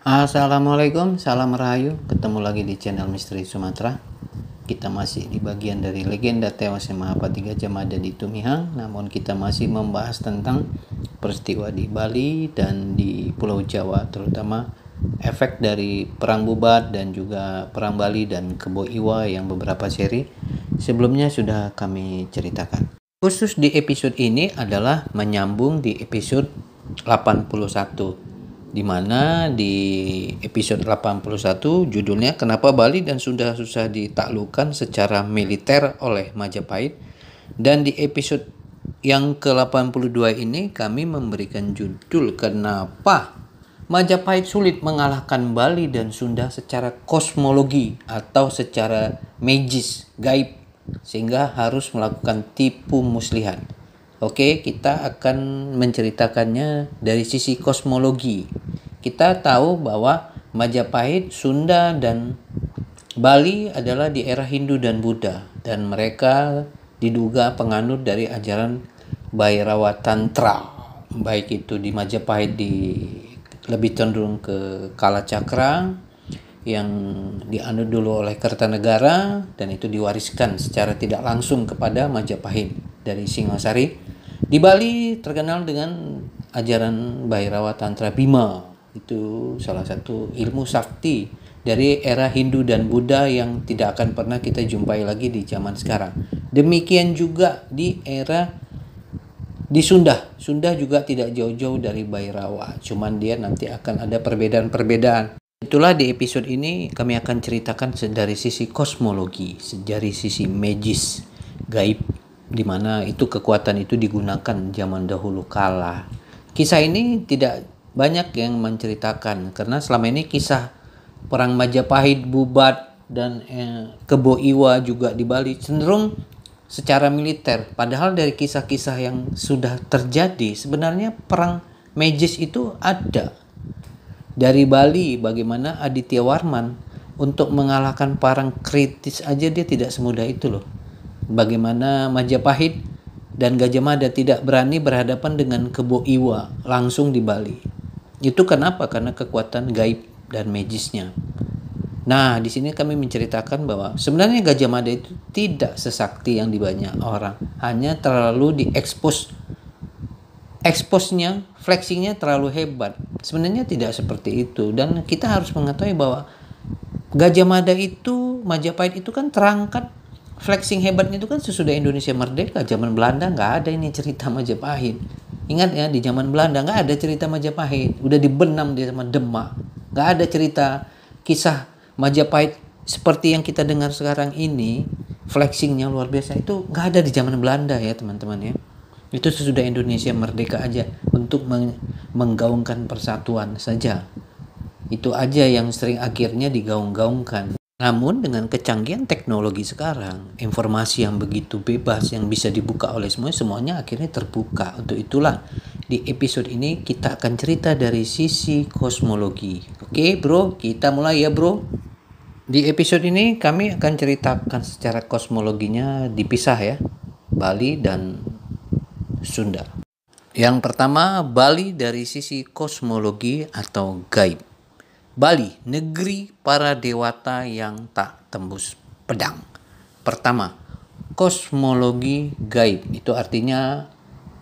Assalamualaikum, salam rahayu. Ketemu lagi di channel Misteri Sumatera. Kita masih di bagian dari legenda tewasnya Mahapati Gajah Mada di Tumihang. Namun kita masih membahas tentang peristiwa di Bali dan di Pulau Jawa, terutama efek dari Perang Bubat dan juga Perang Bali dan Kebo Iwa yang beberapa seri sebelumnya sudah kami ceritakan. Khusus di episode ini adalah menyambung di episode 81, di mana di episode 81 judulnya Kenapa Bali dan Sunda susah ditaklukkan secara militer oleh Majapahit, dan di episode yang ke-82 ini kami memberikan judul Kenapa Majapahit sulit mengalahkan Bali dan Sunda secara kosmologi atau secara magis, gaib, sehingga harus melakukan tipu muslihat. Oke, kita akan menceritakannya dari sisi kosmologi. Kita tahu bahwa Majapahit, Sunda, dan Bali adalah di era Hindu dan Buddha, dan mereka diduga penganut dari ajaran Bhairava Tantra. Baik itu di Majapahit lebih cenderung ke Kala Cakra yang dianut dulu oleh Kertanegara, dan itu diwariskan secara tidak langsung kepada Majapahit dari Singhasari. Di Bali terkenal dengan ajaran Bhairava Tantra Bhima. Itu salah satu ilmu sakti dari era Hindu dan Buddha yang tidak akan pernah kita jumpai lagi di zaman sekarang. Demikian juga di Sunda. Sunda juga tidak jauh-jauh dari Bhairava. Cuman dia nanti akan ada perbedaan-perbedaan. Itulah di episode ini kami akan ceritakan dari sisi kosmologi, dari sisi magis, gaib, di mana itu kekuatan itu digunakan zaman dahulu kala. Kisah ini tidak banyak yang menceritakan karena selama ini kisah perang Majapahit, Bubat, dan Kebo Iwa juga di Bali cenderung secara militer. Padahal dari kisah-kisah yang sudah terjadi sebenarnya perang magis itu ada. Dari Bali, bagaimana Aditya Warman untuk mengalahkan perang kritis aja dia tidak semudah itu loh. Bagaimana Majapahit dan Gajah Mada tidak berani berhadapan dengan Kebo Iwa langsung di Bali. Itu kenapa? Karena kekuatan gaib dan magisnya. Nah, di sini kami menceritakan bahwa sebenarnya Gajah Mada itu tidak sesakti yang dibanyak orang. Hanya terlalu diekspos. Exposnya, flexingnya terlalu hebat. Sebenarnya tidak seperti itu. Dan kita harus mengetahui bahwa Gajah Mada itu, Majapahit itu kan terangkat flexing hebatnya itu kan sesudah Indonesia merdeka. Zaman Belanda nggak ada ini cerita Majapahit. Ingat ya, di zaman Belanda nggak ada cerita Majapahit. Udah dibenam di sama Demak. Nggak ada cerita kisah Majapahit seperti yang kita dengar sekarang ini. Flexingnya luar biasa itu nggak ada di zaman Belanda ya teman-teman ya. Itu sesudah Indonesia merdeka aja untuk menggaungkan persatuan saja. Itu aja yang sering akhirnya digaung-gaungkan. Namun dengan kecanggihan teknologi sekarang, informasi yang begitu bebas yang bisa dibuka oleh semuanya akhirnya terbuka. Untuk itulah di episode ini kita akan cerita dari sisi kosmologi. Oke bro, kita mulai ya bro. Di episode ini kami akan ceritakan secara kosmologinya dipisah ya, Bali dan Sunda. Yang pertama, Bali dari sisi kosmologi atau gaib. Bali, negeri para dewata yang tak tembus pedang. Pertama, kosmologi gaib. Itu artinya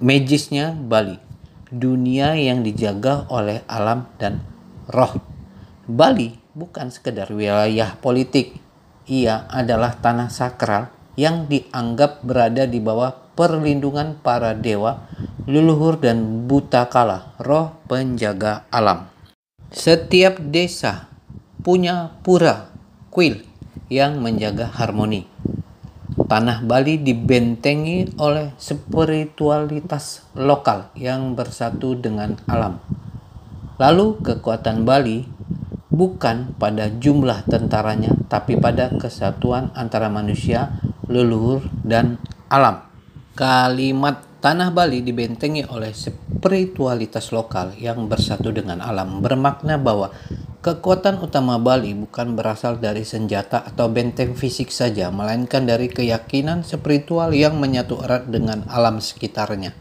magisnya Bali. Dunia yang dijaga oleh alam dan roh. Bali bukan sekedar wilayah politik. Ia adalah tanah sakral yang dianggap berada di bawah perlindungan para dewa, leluhur dan buta kala, roh penjaga alam. Setiap desa punya pura, kuil yang menjaga harmoni. Tanah Bali dibentengi oleh spiritualitas lokal yang bersatu dengan alam. Lalu kekuatan Bali bukan pada jumlah tentaranya, tapi pada kesatuan antara manusia, leluhur, dan alam. Kalimat tanah Bali dibentengi oleh spiritualitas lokal yang bersatu dengan alam bermakna bahwa kekuatan utama Bali bukan berasal dari senjata atau benteng fisik saja, melainkan dari keyakinan spiritual yang menyatu erat dengan alam sekitarnya.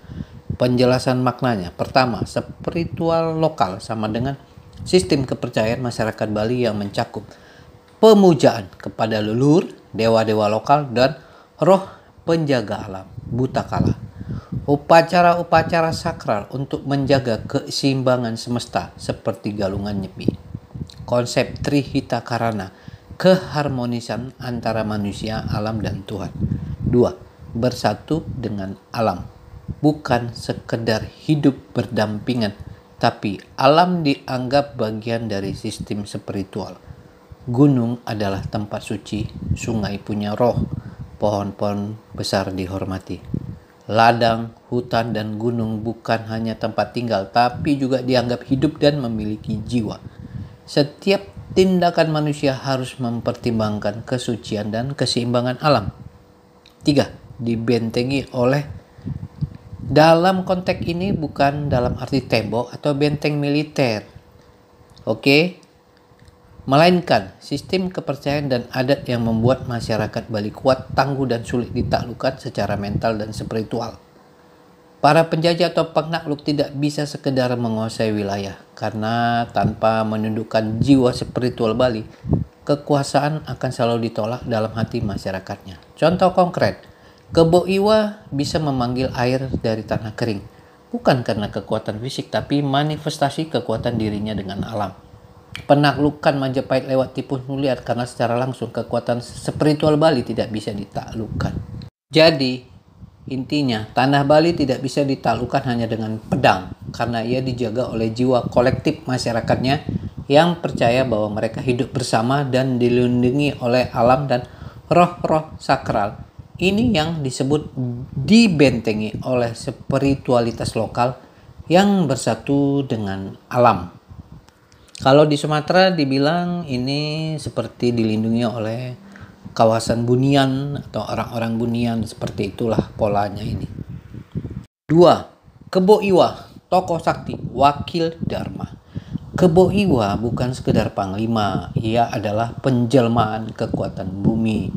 Penjelasan maknanya. Pertama, spiritual lokal sama dengan sistem kepercayaan masyarakat Bali yang mencakup pemujaan kepada leluhur, dewa-dewa lokal, dan roh penjaga alam, Butakala. Upacara-upacara sakral untuk menjaga keseimbangan semesta seperti galungan nyepi. Konsep Trihita Karana, keharmonisan antara manusia, alam, dan Tuhan. 2. Bersatu dengan alam. Bukan sekedar hidup berdampingan, tapi alam dianggap bagian dari sistem spiritual. Gunung adalah tempat suci, sungai punya roh, pohon-pohon besar dihormati. Ladang, hutan, dan gunung bukan hanya tempat tinggal, tapi juga dianggap hidup dan memiliki jiwa. Setiap tindakan manusia harus mempertimbangkan kesucian dan keseimbangan alam. 3. Dibentengi oleh, dalam konteks ini bukan dalam arti tembok atau benteng militer, oke? Melainkan sistem kepercayaan dan adat yang membuat masyarakat Bali kuat, tangguh, dan sulit ditaklukkan secara mental dan spiritual. Para penjajah atau penakluk tidak bisa sekedar menguasai wilayah, karena tanpa menundukkan jiwa spiritual Bali, kekuasaan akan selalu ditolak dalam hati masyarakatnya. Contoh konkret, Kebo Iwa bisa memanggil air dari tanah kering, bukan karena kekuatan fisik, tapi manifestasi kekuatan dirinya dengan alam. Penaklukan Majapahit lewat tipu nuliar karena secara langsung kekuatan spiritual Bali tidak bisa ditaklukkan. Jadi, intinya, tanah Bali tidak bisa ditaklukkan hanya dengan pedang, karena ia dijaga oleh jiwa kolektif masyarakatnya yang percaya bahwa mereka hidup bersama dan dilindungi oleh alam dan roh-roh sakral. Ini yang disebut dibentengi oleh spiritualitas lokal yang bersatu dengan alam. Kalau di Sumatera dibilang ini seperti dilindungi oleh kawasan Bunian atau orang-orang Bunian, seperti itulah polanya ini. 2. Kebo Iwa, tokoh sakti, wakil dharma. Kebo Iwa bukan sekedar panglima, ia adalah penjelmaan kekuatan bumi,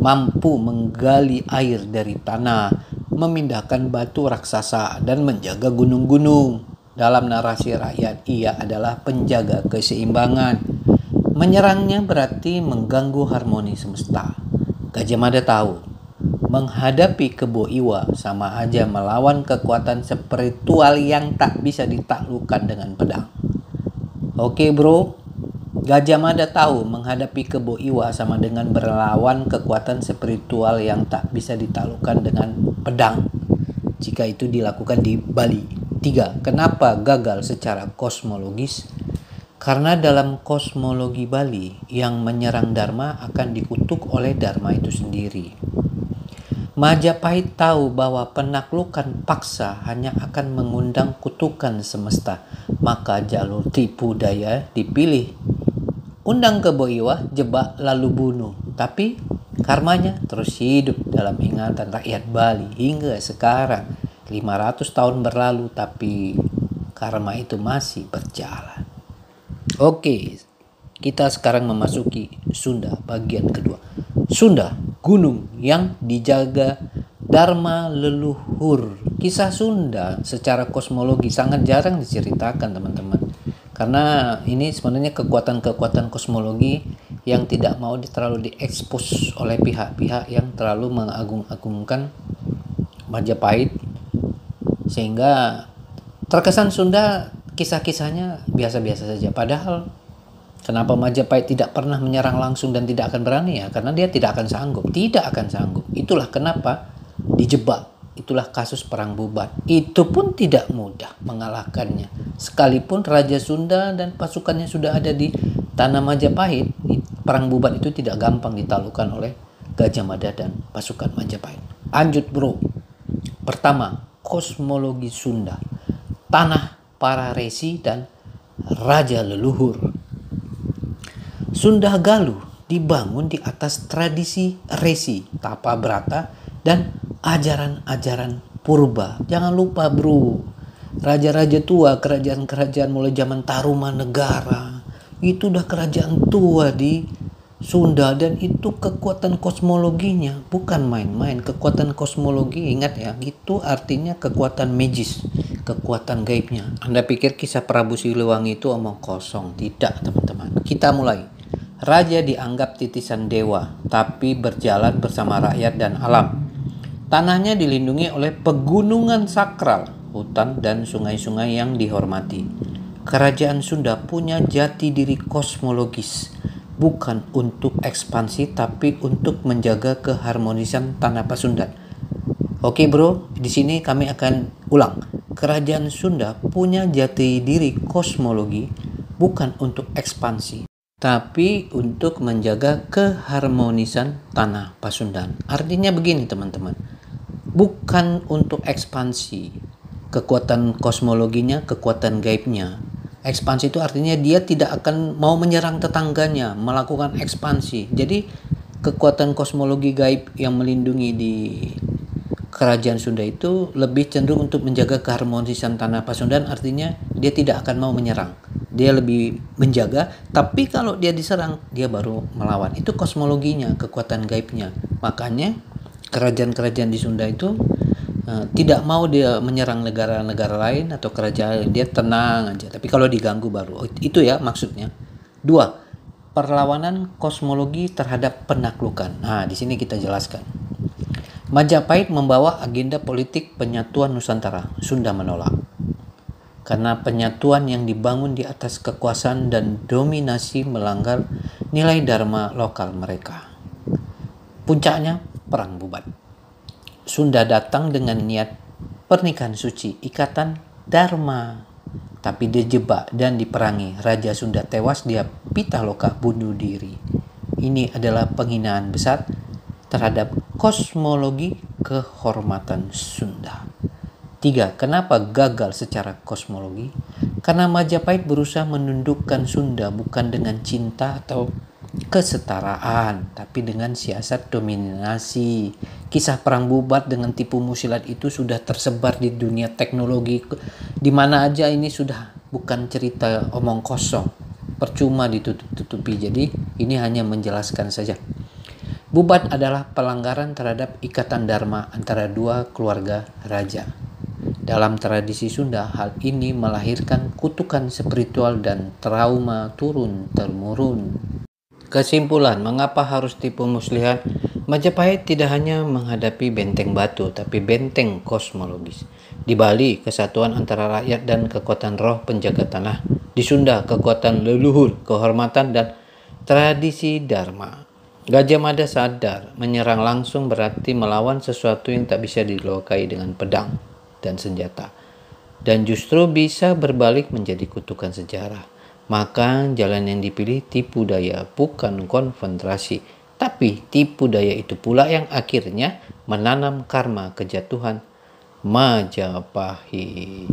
mampu menggali air dari tanah, memindahkan batu raksasa, dan menjaga gunung-gunung. Dalam narasi rakyat, ia adalah penjaga keseimbangan. Menyerangnya berarti mengganggu harmoni semesta. Gajah Mada tahu, menghadapi Kebo Iwa sama aja melawan kekuatan spiritual yang tak bisa ditaklukkan dengan pedang. Oke bro, Gajah Mada tahu menghadapi Kebo Iwa sama dengan berlawan kekuatan spiritual yang tak bisa ditaklukkan dengan pedang, jika itu dilakukan di Bali. 3. Kenapa gagal secara kosmologis? Karena dalam kosmologi Bali, yang menyerang Dharma akan dikutuk oleh Dharma itu sendiri. Majapahit tahu bahwa penaklukan paksa hanya akan mengundang kutukan semesta, maka jalur tipu daya dipilih. Undang Kebo Iwa, jebak lalu bunuh, tapi karmanya terus hidup dalam ingatan rakyat Bali hingga sekarang. 500 tahun berlalu, tapi karma itu masih berjalan. Oke, kita sekarang memasuki Sunda bagian kedua. Sunda, gunung yang dijaga Dharma leluhur. Kisah Sunda secara kosmologi sangat jarang diceritakan, teman-teman. Karena ini sebenarnya kekuatan-kekuatan kosmologi yang tidak mau terlalu diekspos oleh pihak-pihak yang terlalu mengagung-agungkan Majapahit, sehingga terkesan Sunda kisah-kisahnya biasa-biasa saja. Padahal kenapa Majapahit tidak pernah menyerang langsung dan tidak akan berani? Ya karena dia tidak akan sanggup. Itulah kenapa dijebak. Itulah kasus perang Bubat. Itu pun tidak mudah mengalahkannya. Sekalipun Raja Sunda dan pasukannya sudah ada di tanah Majapahit, perang Bubat itu tidak gampang ditaklukkan oleh Gajah Mada dan pasukan Majapahit. Lanjut bro. Pertama, kosmologi Sunda, tanah para resi dan raja leluhur. Sunda Galuh dibangun di atas tradisi resi, tapa brata, dan ajaran-ajaran purba. Jangan lupa bro, raja-raja tua, kerajaan-kerajaan mulai zaman Tarumanegara, itu udah kerajaan tua di Sunda, dan itu kekuatan kosmologinya bukan main-main. Kekuatan kosmologi, ingat ya, itu artinya kekuatan magis, kekuatan gaibnya. Anda pikir kisah Prabu Siliwangi itu omong kosong? Tidak, teman-teman. Kita mulai. Raja dianggap titisan dewa, tapi berjalan bersama rakyat dan alam. Tanahnya dilindungi oleh pegunungan sakral, hutan dan sungai-sungai yang dihormati. Kerajaan Sunda punya jati diri kosmologis, bukan untuk ekspansi tapi untuk menjaga keharmonisan tanah Pasundan. Oke bro, di sini kami akan ulang. Kerajaan Sunda punya jati diri kosmologi, bukan untuk ekspansi tapi untuk menjaga keharmonisan tanah Pasundan. Artinya begini teman-teman, bukan untuk ekspansi. Kekuatan kosmologinya, kekuatan gaibnya. Ekspansi itu artinya dia tidak akan mau menyerang tetangganya, melakukan ekspansi. Jadi kekuatan kosmologi gaib yang melindungi di kerajaan Sunda itu lebih cenderung untuk menjaga keharmonisan tanah Pasundan, artinya dia tidak akan mau menyerang. Dia lebih menjaga, tapi kalau dia diserang, dia baru melawan. Itu kosmologinya, kekuatan gaibnya. Makanya kerajaan-kerajaan di Sunda itu tidak mau dia menyerang negara-negara lain atau kerajaan, dia tenang aja. Tapi kalau diganggu baru. Itu ya maksudnya. 2. Perlawanan kosmologi terhadap penaklukan. Nah, di sini kita jelaskan. Majapahit membawa agenda politik penyatuan Nusantara. Sunda menolak. Karena penyatuan yang dibangun di atas kekuasaan dan dominasi melanggar nilai dharma lokal mereka. Puncaknya perang bubat. Sunda datang dengan niat pernikahan suci, ikatan dharma, tapi dijebak dan diperangi. Raja Sunda tewas, dia Pitaloka bunuh diri. Ini adalah penghinaan besar terhadap kosmologi kehormatan Sunda. 3. Kenapa gagal secara kosmologi? Karena Majapahit berusaha menundukkan Sunda bukan dengan cinta atau kesetaraan, tapi dengan siasat dominasi. Kisah perang bubat dengan tipu musilat itu sudah tersebar di dunia teknologi. Di mana aja ini sudah bukan cerita omong kosong. Percuma ditutup-tutupi. Jadi ini hanya menjelaskan saja. Bubat adalah pelanggaran terhadap ikatan dharma antara dua keluarga raja. Dalam tradisi Sunda, hal ini melahirkan kutukan spiritual dan trauma turun-temurun. Kesimpulan, mengapa harus tipu muslihat? Majapahit tidak hanya menghadapi benteng batu, tapi benteng kosmologis. Di Bali, kesatuan antara rakyat dan kekuatan roh penjaga tanah. Di Sunda, kekuatan leluhur, kehormatan, dan tradisi dharma. Gajah Mada sadar, menyerang langsung berarti melawan sesuatu yang tak bisa dilukai dengan pedang dan senjata. Dan justru bisa berbalik menjadi kutukan sejarah. Maka jalan yang dipilih tipu daya, bukan konfrontasi. Tapi tipu daya itu pula yang akhirnya menanam karma kejatuhan Majapahit.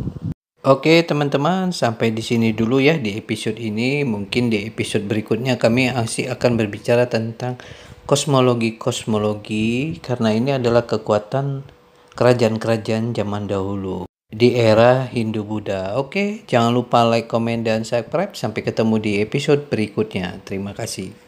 Oke teman-teman, sampai di sini dulu ya di episode ini. Mungkin di episode berikutnya kami masih akan berbicara tentang kosmologi, karena ini adalah kekuatan kerajaan-kerajaan zaman dahulu di era Hindu-Buddha. Oke, jangan lupa like, komen, dan subscribe. Sampai ketemu di episode berikutnya. Terima kasih.